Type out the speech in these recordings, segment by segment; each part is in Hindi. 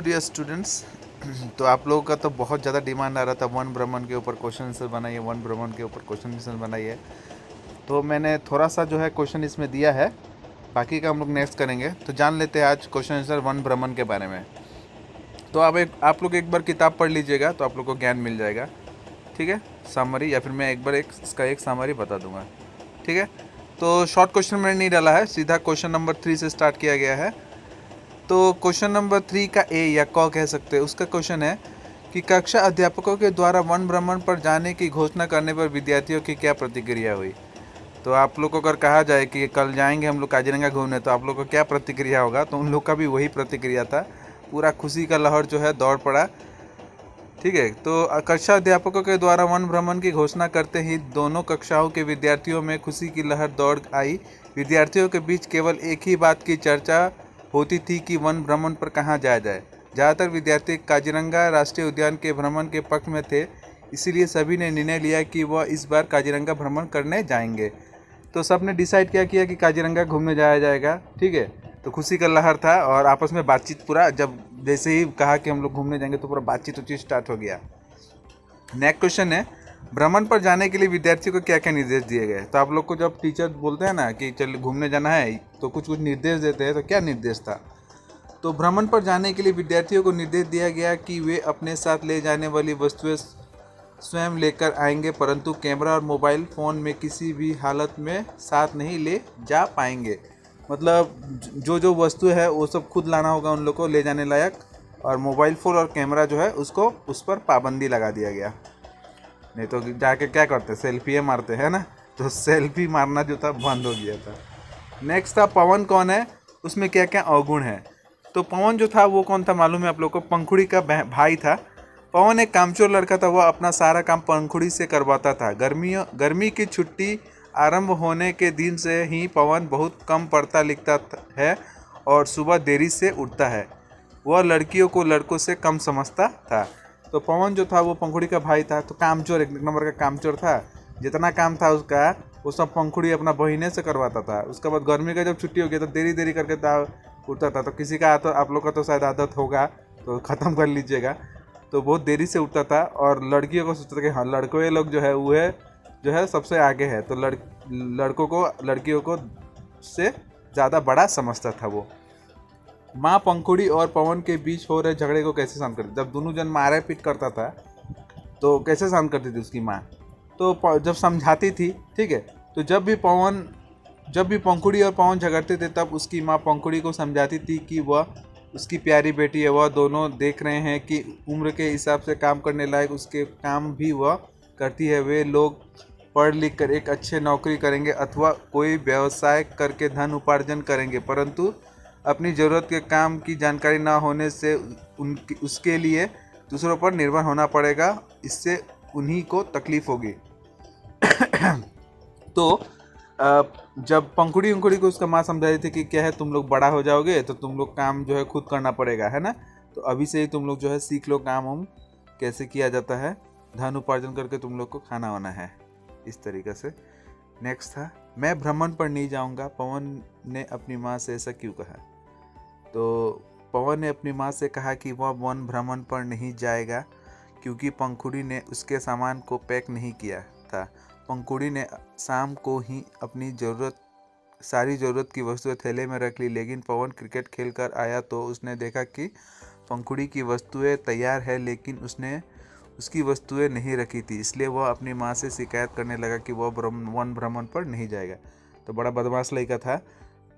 Dear students. तो आप लोगों का तो बहुत ज़्यादा डिमांड आ रहा था वन ब्रह्मन के ऊपर क्वेश्चन आंसर बनाइए, वन ब्रह्मन के ऊपर क्वेश्चन आंसर बनाइए। तो मैंने थोड़ा सा जो है क्वेश्चन इसमें दिया है, बाकी का हम लोग नेक्स्ट करेंगे। तो जान लेते हैं आज क्वेश्चन आंसर वन ब्रह्मन के बारे में। तो आप लोग एक बार किताब पढ़ लीजिएगा तो आप लोग को ज्ञान मिल जाएगा। ठीक है, समरी, या फिर मैं एक बार इसका एक समरी बता दूंगा। ठीक है, तो शॉर्ट क्वेश्चन मैंने नहीं डाला है, सीधा क्वेश्चन नंबर 3 से स्टार्ट किया गया है। तो क्वेश्चन नंबर 3 का ए या क कह सकते हैं, उसका क्वेश्चन है कि कक्षा अध्यापकों के द्वारा वन भ्रमण पर जाने की घोषणा करने पर विद्यार्थियों की क्या प्रतिक्रिया हुई। तो आप लोग को अगर कहा जाए कि कल जाएंगे हम लोग काजीरंगा घूमने, तो आप लोग को क्या प्रतिक्रिया होगा। तो उन लोग का भी वही प्रतिक्रिया था, पूरा खुशी का लहर जो है दौड़ पड़ा। ठीक है, तो कक्षा अध्यापकों के द्वारा वन भ्रमण की घोषणा करते ही दोनों कक्षाओं के विद्यार्थियों में खुशी की लहर दौड़ आई। विद्यार्थियों के बीच केवल एक ही बात की चर्चा होती थी कि वन भ्रमण पर कहाँ जाया जाए। ज़्यादातर विद्यार्थी काजीरंगा राष्ट्रीय उद्यान के भ्रमण के पक्ष में थे, इसीलिए सभी ने निर्णय लिया कि वह इस बार काजीरंगा भ्रमण करने जाएंगे। तो सब ने डिसाइड क्या किया कि काजीरंगा घूमने जाया जाएगा। ठीक है, तो खुशी का लहर था और आपस में बातचीत, पूरा जब जैसे ही कहा कि हम लोग घूमने जाएंगे तो पूरा बातचीत स्टार्ट हो गया। नेक्स्ट क्वेश्चन है, भ्रमण पर जाने के लिए विद्यार्थियों को क्या क्या निर्देश दिए गए। तो आप लोग को जब टीचर बोलते हैं ना कि चल घूमने जाना है, तो कुछ कुछ निर्देश देते हैं। तो क्या निर्देश था। तो भ्रमण पर जाने के लिए विद्यार्थियों को निर्देश दिया गया कि वे अपने साथ ले जाने वाली वस्तुएं स्वयं लेकर आएंगे, परंतु कैमरा और मोबाइल फ़ोन में किसी भी हालत में साथ नहीं ले जा पाएंगे। मतलब जो जो वस्तु है वो सब खुद लाना होगा उन लोग को ले जाने लायक, और मोबाइल फ़ोन और कैमरा जो है उसको उस पर पाबंदी लगा दिया गया। नहीं तो जाके क्या करते, सेल्फी मारते हैं ना, तो सेल्फी मारना जो था बंद हो गया था। नेक्स्ट था पवन कौन है, उसमें क्या क्या अवगुण है। तो पवन जो था वो कौन था मालूम है आप लोग को, पंखुड़ी का भाई था। पवन एक कामचोर लड़का था, वह अपना सारा काम पंखुड़ी से करवाता था। गर्मी की छुट्टी आरंभ होने के दिन से ही पवन बहुत कम पढ़ता लिखता है और सुबह देरी से उठता है। वह लड़कियों को लड़कों से कम समझता था। तो पवन जो था वो पंखुड़ी का भाई था, तो कामचोर, एक नंबर का कामचोर था। जितना काम था उसका वो सब पंखुड़ी अपना बहिने से करवाता था। उसके बाद गर्मी का जब छुट्टी हो गया तो देरी देरी करके उठता था। तो किसी का तो आप लोग का तो शायद आदत होगा, तो ख़त्म कर लीजिएगा। तो बहुत देरी से उठता था और लड़कियों को सोचता था कि हाँ लड़कों लोग जो है वो जो है सबसे आगे है, तो लड़कों को लड़कियों को से ज़्यादा बड़ा समझता था वो। माँ पंखुड़ी और पवन के बीच हो रहे झगड़े को कैसे शांत करती, जब दोनों जन मारे पीट करता था तो कैसे शांत करती थी उसकी माँ। तो जब समझाती थी, ठीक है, तो जब भी पंखुड़ी और पवन झगड़ते थे तब उसकी माँ पंखुड़ी को समझाती थी कि वह उसकी प्यारी बेटी है, वह दोनों देख रहे हैं कि उम्र के हिसाब से काम करने लायक उसके काम भी वह करती है। वे लोग पढ़ लिख कर एक अच्छे नौकरी करेंगे अथवा कोई व्यवसाय करके धन उपार्जन करेंगे, परंतु अपनी ज़रूरत के काम की जानकारी ना होने से उसके लिए दूसरों पर निर्भर होना पड़ेगा, इससे उन्हीं को तकलीफ होगी। तो जब पंखुड़ी को उसका माँ समझा रही थी कि क्या है, तुम लोग बड़ा हो जाओगे तो तुम लोग काम जो है खुद करना पड़ेगा, है ना। तो अभी से ही तुम लोग जो है सीख लो काम हम कैसे किया जाता है, धन उपार्जन करके तुम लोग को खाना वाना है, इस तरीक़े से। नेक्स्ट था, मैं भ्रमण पर नहीं जाऊंगा, पवन ने अपनी माँ से ऐसा क्यों कहा। तो पवन ने अपनी माँ से कहा कि वह वन भ्रमण पर नहीं जाएगा क्योंकि पंखुड़ी ने उसके सामान को पैक नहीं किया था। पंखुड़ी ने शाम को ही अपनी सारी ज़रूरत की वस्तुएं थैले में रख ली, लेकिन पवन क्रिकेट खेल कर आया तो उसने देखा कि पंखुड़ी की वस्तुएं तैयार है लेकिन उसने उसकी वस्तुएं नहीं रखी थी, इसलिए वह अपनी माँ से शिकायत करने लगा कि वह वन भ्रमण पर नहीं जाएगा। तो बड़ा बदमाश लड़का था,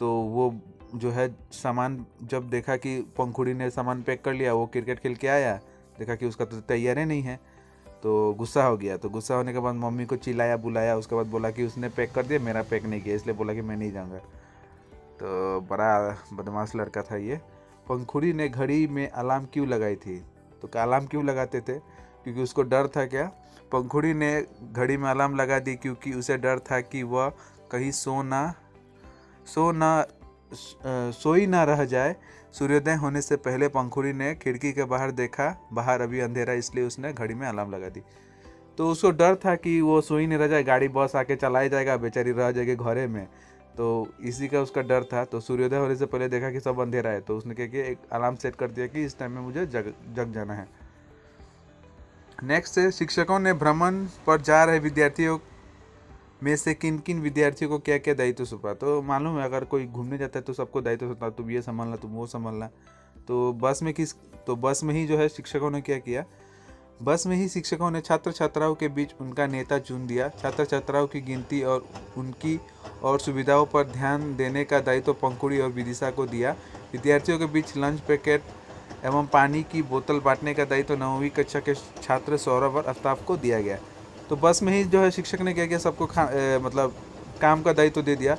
तो वो जो है सामान जब देखा कि पंखुड़ी ने सामान पैक कर लिया, वो क्रिकेट खेल के आया, देखा कि उसका तो तैयार ही नहीं है, तो गुस्सा हो गया। तो गुस्सा होने के बाद मम्मी को चिल्लाया बुलाया, उसके बाद बोला कि उसने पैक कर दिया, मेरा पैक नहीं किया, इसलिए बोला कि मैं नहीं जाऊँगा। तो बड़ा बदमाश लड़का था ये। पंखुड़ी ने घड़ी में अलार्म क्यों लगाई थी। तो अलार्म क्यों लगाते थे, क्योंकि उसको डर था। क्या, पंखुड़ी ने घड़ी में अलार्म लगा दी क्योंकि उसे डर था कि वह कहीं सोई ना रह जाए। सूर्योदय होने से पहले पंखुड़ी ने खिड़की के बाहर देखा, बाहर अभी अंधेरा, इसलिए उसने घड़ी में अलार्म लगा दी। तो उसको डर था कि वो सोई नहीं रह जाए, गाड़ी बस आके चलाया जाएगा, बेचारी रह जाएगी घरे में। तो इसी का उसका डर था। तो सूर्योदय होने से पहले देखा कि सब अंधेरा है, तो उसने क्या किया, एक अलार्म सेट कर दिया कि इस टाइम में मुझे जग जाना है। नेक्स्ट है, शिक्षकों ने भ्रमण पर जा रहे विद्यार्थियों में से किन किन विद्यार्थियों को क्या क्या दायित्व सौंपा। तो मालूम है अगर कोई घूमने जाता है तो सबको दायित्व सौंपा, तुम ये संभालना, तुम वो संभालना। तो बस में ही जो है शिक्षकों ने क्या किया, बस में ही शिक्षकों ने छात्र छात्राओं के बीच उनका नेता चुन दिया। छात्र छात्राओं की गिनती और उनकी और सुविधाओं पर ध्यान देने का दायित्व पंखुड़ी और विदिशा को दिया। विद्यार्थियों के बीच लंच पैकेट एवं पानी की बोतल बांटने का दायित्व 9वीं कक्षा के छात्र सौरभ और आफ्ताब को दिया गया। तो बस में ही जो है शिक्षक ने क्या किया, सबको मतलब काम का दायित्व दे दिया।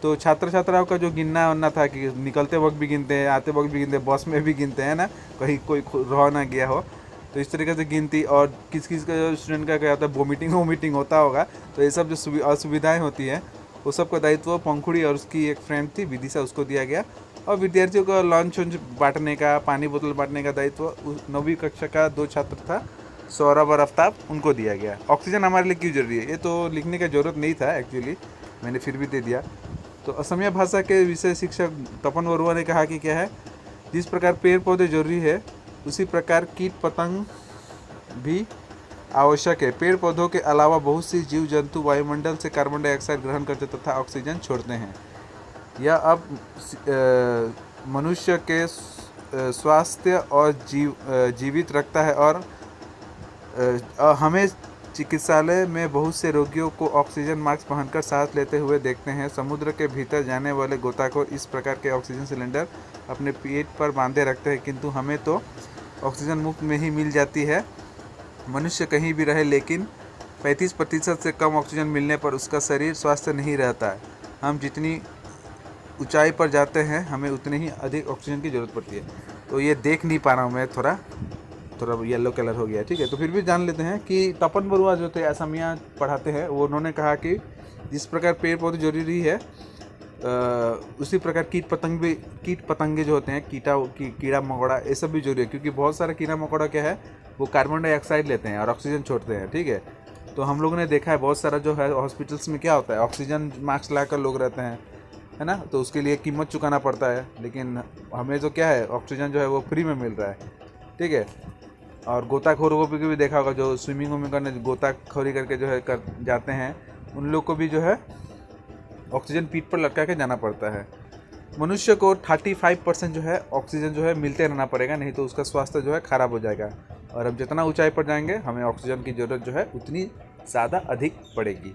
तो छात्र छात्राओं का जो गिनना वनना था कि निकलते वक्त भी गिनते हैं, आते वक्त भी गिनते हैं, बस में भी गिनते हैं ना, कहीं कोई रह ना गया हो, तो इस तरीके से गिनती। और किस किस का स्टूडेंट का क्या होता है, वोमिटिंग होता होगा, तो ये सब जो असुविधाएं होती हैं वो सब का दायित्व पंखुड़ी और उसकी एक फ्रेंड थी विदिशा, उसको दिया गया। और विद्यार्थियों को लंच बांटने का, पानी बोतल बांटने का दायित्व 9वीं कक्षा का 2 छात्र था, सौरभ और आफ्ताब, उनको दिया गया। ऑक्सीजन हमारे लिए क्यों जरूरी है, ये तो लिखने का जरूरत नहीं था एक्चुअली, मैंने फिर भी दे दिया। तो असमिया भाषा के विषय शिक्षक तपन बरुआ ने कहा कि क्या है, जिस प्रकार पेड़ पौधे जरूरी है उसी प्रकार कीट पतंग भी आवश्यक है। पेड़ पौधों के अलावा बहुत सी जीव जंतु वायुमंडल से कार्बन डाइऑक्साइड ग्रहण करते तथा ऑक्सीजन छोड़ते हैं। यह अब मनुष्य के स्वास्थ्य और जीवित रखता है। और हमें चिकित्सालय में बहुत से रोगियों को ऑक्सीजन मास्क पहनकर सांस लेते हुए देखते हैं। समुद्र के भीतर जाने वाले गोताखोर इस प्रकार के ऑक्सीजन सिलेंडर अपने पेट पर बांधे रखते हैं, किंतु हमें तो ऑक्सीजन मुफ्त में ही मिल जाती है। मनुष्य कहीं भी रहे, लेकिन 35% से कम ऑक्सीजन मिलने पर उसका शरीर स्वस्थ नहीं रहता है। हम जितनी ऊंचाई पर जाते हैं हमें उतनी ही अधिक ऑक्सीजन की ज़रूरत पड़ती है। तो ये देख नहीं पा रहा हूँ मैं, थोड़ा येलो कलर हो गया, ठीक है। तो फिर भी जान लेते हैं कि तपन बरुआ जो थे असमिया पढ़ाते हैं, वो उन्होंने कहा कि जिस प्रकार पेड़ पौधे जरूरी है उसी प्रकार कीट पतंगे जो होते हैं, कीड़ा मकोड़ा, ये सब भी जरूरी है। क्योंकि बहुत सारे कीड़ा मकोड़ा क्या है, वो कार्बन डाइऑक्साइड लेते हैं और ऑक्सीजन छोड़ते हैं, ठीक है। तो हम लोगों ने देखा है बहुत सारा जो है हॉस्पिटल्स में क्या होता है, ऑक्सीजन मास्क लाकर लोग रहते हैं, है ना, तो उसके लिए कीमत चुकाना पड़ता है। लेकिन हमें तो क्या है, ऑक्सीजन जो है वो फ्री में मिल रहा है, ठीक है। और गोताखोरों को भी देखा होगा, जो स्विमिंग वुमिंग करने गोताखोरी करके जो है कर जाते हैं, उन लोग को भी जो है ऑक्सीजन पीठ पर लटका के जाना पड़ता है। मनुष्य को 35% जो है ऑक्सीजन जो है मिलते रहना पड़ेगा, नहीं तो उसका स्वास्थ्य जो है खराब हो जाएगा। और हम जितना ऊंचाई पर जाएंगे हमें ऑक्सीजन की ज़रूरत जो है उतनी ज़्यादा अधिक पड़ेगी।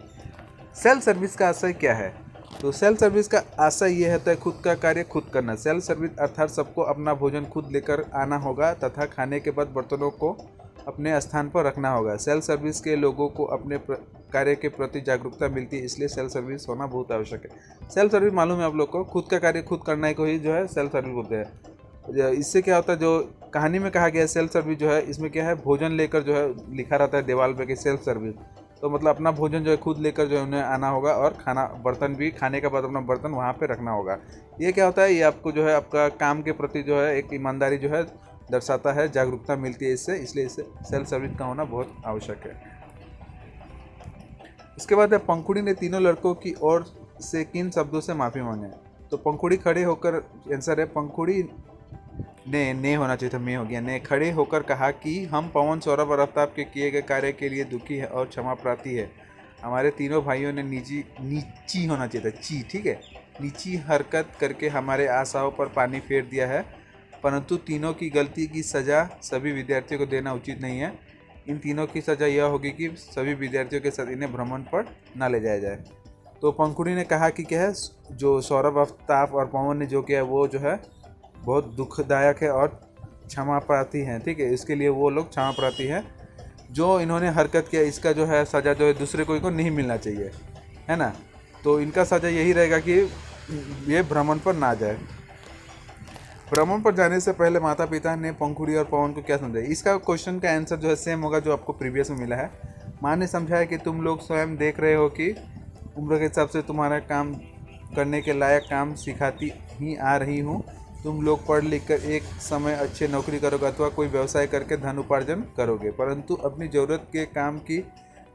सेल्फ सर्विस का आशय क्या है? तो सेल्फ सर्विस का आशय ये है खुद का कार्य खुद करना। सेल्फ सर्विस अर्थात सबको अपना भोजन खुद लेकर आना होगा तथा खाने के बाद बर्तनों को अपने स्थान पर रखना होगा। सेल्फ सर्विस के लोगों को अपने कार्य के प्रति जागरूकता मिलती है, इसलिए सेल्फ सर्विस होना बहुत आवश्यक है। सेल्फ सर्विस मालूम है आप लोग को, खुद का कार्य खुद करना को ही जो है सेल्फ सर्विस बोलते हैं। इससे क्या होता है, जो कहानी में कहा गया है सेल्फ सर्विस जो है, इसमें क्या है, भोजन लेकर जो है लिखा रहता है दीवार पे कि सेल्फ सर्विस, तो मतलब अपना भोजन जो है खुद लेकर जो है उन्हें आना होगा और बर्तन भी खाने के बाद अपना बर्तन वहाँ पे रखना होगा। ये क्या होता है, ये आपको जो है आपका काम के प्रति जो है एक ईमानदारी जो है दर्शाता है, जागरूकता मिलती है इससे, इसलिए इससे सेल्फ सर्विस का होना बहुत आवश्यक है। इसके बाद है पंखुड़ी ने तीनों लड़कों की ओर से किन शब्दों से माफ़ी मांगे। तो पंखुड़ी खड़े होकर, आंसर है पंखुड़ी ने होना चाहिए था, मैं हो गया, ने खड़े होकर कहा कि हम पवन, सौरभ और आफ्ताब के किए गए कार्य के लिए दुखी है और क्षमा प्रार्थी है। हमारे तीनों भाइयों ने नीची होना चाहिए था, ची, ठीक है, नीची हरकत करके हमारे आशाओं पर पानी फेर दिया है, परंतु तीनों की गलती की सज़ा सभी विद्यार्थियों को देना उचित नहीं है। इन तीनों की सज़ा यह होगी कि सभी विद्यार्थियों के साथ इन्हें भ्रमण पर न ले जाया जाए। तो पंखुड़ी ने कहा कि क्या है, जो सौरभ, आफ्ताब और पवन ने जो किया वो जो है बहुत दुखदायक है और क्षमा प्रार्थी हैं, ठीक है, इसके लिए वो लोग क्षमा प्रार्थी हैं। जो इन्होंने हरकत किया इसका जो है सज़ा जो है दूसरे कोई को नहीं मिलना चाहिए, है ना। तो इनका सज़ा यही रहेगा कि ये भ्रमण पर ना जाए। भ्रमण पर जाने से पहले माता पिता ने पंखुड़ी और पवन को क्या समझाया? इसका क्वेश्चन का आंसर जो है सेम होगा जो आपको प्रीवियस में मिला है। माँ ने समझाया कि तुम लोग स्वयं देख रहे हो कि उम्र के हिसाब से तुम्हारा काम करने के लायक काम सिखाती ही आ रही हूँ। तुम लोग पढ़ लिख कर एक समय अच्छे नौकरी करोगे अथवा कोई व्यवसाय करके धन उपार्जन करोगे, परंतु अपनी ज़रूरत के काम की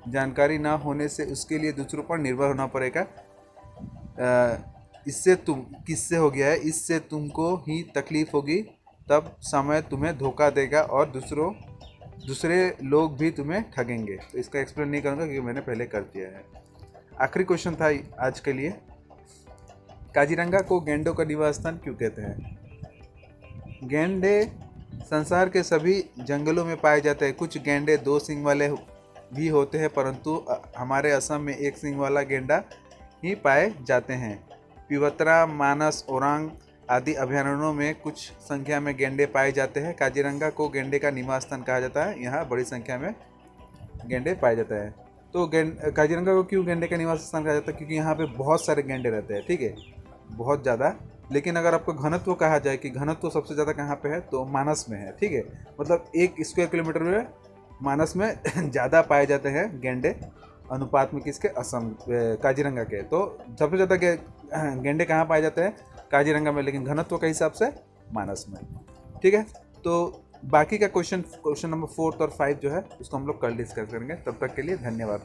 जानकारी ना होने से उसके लिए दूसरों पर निर्भर होना पड़ेगा। इससे तुम किससे हो गया है, इससे तुमको ही तकलीफ होगी, तब समय तुम्हें धोखा देगा और दूसरे लोग भी तुम्हें ठगेंगे। तो इसका एक्सप्लेन नहीं करूँगा क्योंकि मैंने पहले कर दिया है। आखिरी क्वेश्चन था आज के लिए, काजीरंगा को गैंडों का निवास स्थान क्यों कहते हैं? गैंडे संसार के सभी जंगलों में पाए जाते हैं। कुछ गैंडे 2 सींग वाले भी होते हैं, परंतु हमारे असम में 1 सींग वाला गैंडा ही पाए जाते हैं। पिवतरा, मानस, ओरांग आदि अभयारण्यों में कुछ संख्या में गैंडे पाए जाते हैं। काजीरंगा को गैंडे का निवास स्थान कहा जाता है, यहाँ बड़ी संख्या में गैंडे पाए जाते हैं। तो काजीरंगा को क्यों गैंडे का निवास स्थान कहा जाता है? क्योंकि यहाँ पे बहुत सारे गैंडे रहते हैं, ठीक है, बहुत ज़्यादा। लेकिन अगर आपको घनत्व कहा जाए कि घनत्व सबसे ज़्यादा कहाँ पे है, तो मानस में है, ठीक है। मतलब 1 स्क्वायर किलोमीटर में मानस में ज़्यादा पाए जाते हैं गैंडे, अनुपात में किसके? असम, काजीरंगा के। तो सबसे ज़्यादा गैंडे कहाँ पाए जाते हैं? काजीरंगा में, लेकिन घनत्व के हिसाब से मानस में, ठीक है। तो बाकी का क्वेश्चन नंबर 4 और 5 जो है उसको हम लोग कल डिस्कस करेंगे। तब तक के लिए धन्यवाद।